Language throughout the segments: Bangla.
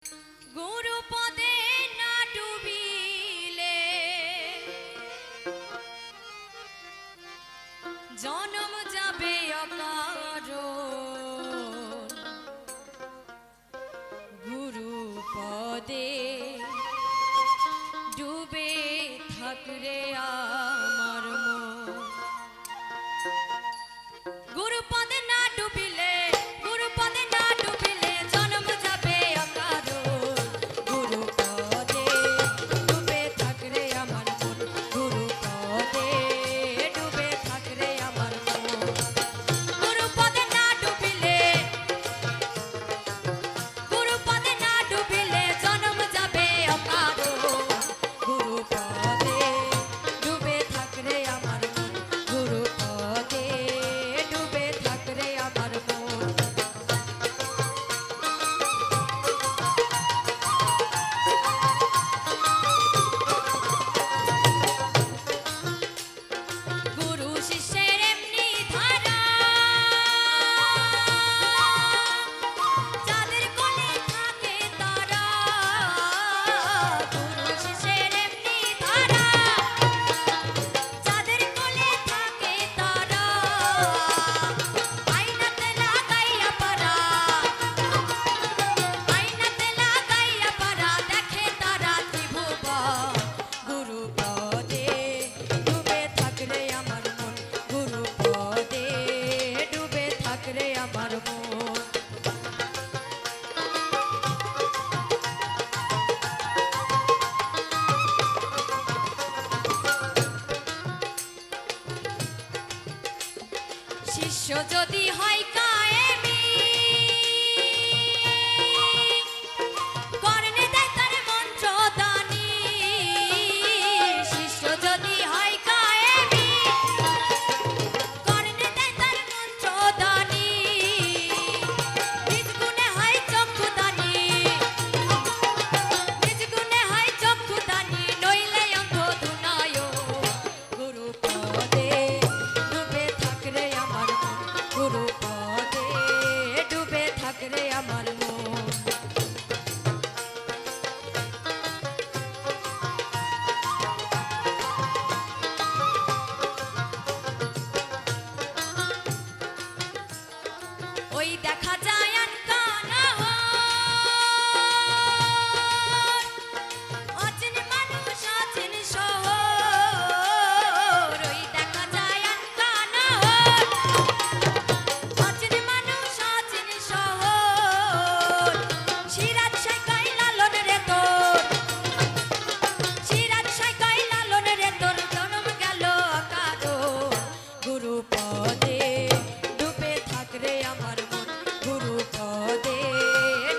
গুরুপদে না ডুবিলে জনম যাবে অকারণ। গুরুপদে ডুবে থাকরে আমার মন। গুরুপদে না ডুবিলে, গুরুপদে না ডুবিলে জনম যাবে অকারণ। গুরুপদে ডুবে থাকরে আমার মন। গুরুপদে ডুবে থাকরে আমার মন। গুরুপদে না ডুবিলে, গুরুপদে না ডুবিলে জনম যাবে অকারণ। গুরুপদে ডুবে থাকরে আমার মন। গুরুপদে ডুবে থাকরে আমার মন। গুরু শিষ্যের এমনি ধারা, যাদের কোলে থাকে তারা। গুরু শিষ্যের এমনি ধারা, যাদের কোলে থাকে তারা। আইনাতে লাগাইয়া পারা, আইনাতে লাগাইয়া পারা দেখে তারা ত্রিভুবন। গুরুপদে ডুবে থাকরে আমার মন। গুরুপদে ডুবে থাকরে আমার মন। শিষ্য যদি হয় কায়েমি, কর্ণে দেয় তার মন্ত্রদানি। শিষ্য যদি হয় কায়েমি, কর্ণে দেয় তার মন্ত্রদানি। নিজ গুণে হয় চক্ষুদানি, নিজ গুণে হয় চক্ষুদানি, নইলে অন্ধ ধুনায়। গুরুপদে ডুবে থাকরে আমার মন। গুরুপদে ডুবে থাকরে আমার মন। ওই দেখা যায় আনকানা হন, অচেন মানুষ অচেন শহর। ওই দেখা যায় আনকানা হন, অচেন মানুষ অচেন শহর। সিরাজ সাইকাই লালন রে তোর, সিরাজ সাইকাই লালন রে তোর জনম গেল অকারণ। গুরুপদে ডুবে থাকরে আমার মন। গুরুপদে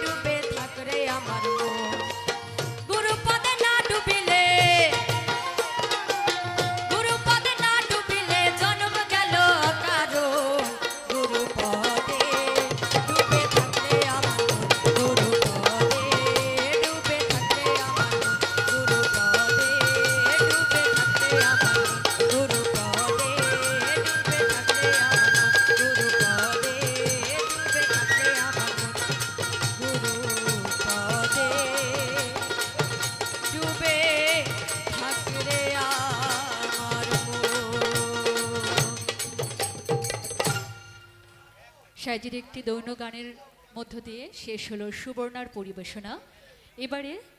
ডুবে থাকরে আমার মন। গুরুপদে না ডুবিলে, গুরুপদে না ডুবিলে জনম গেল অকারণ। গুরুপদে ডুবে থাকরে আমার মন। গুরুপদে ডুবে থাকরে আমার মন। গুরুপদে ডুবে থাকরে আমার মন। গুরুপদে ডুবে থাকরে আমার মন। গুরুপদে ডুবে থাকরে আমার মন। গুরুপদে ডুবে থাকরে আমার মন। সাইজের একটি দৈন্য গানের মধ্য দিয়ে শেষ হলো সুবর্ণার পরিবেশনা। এবারে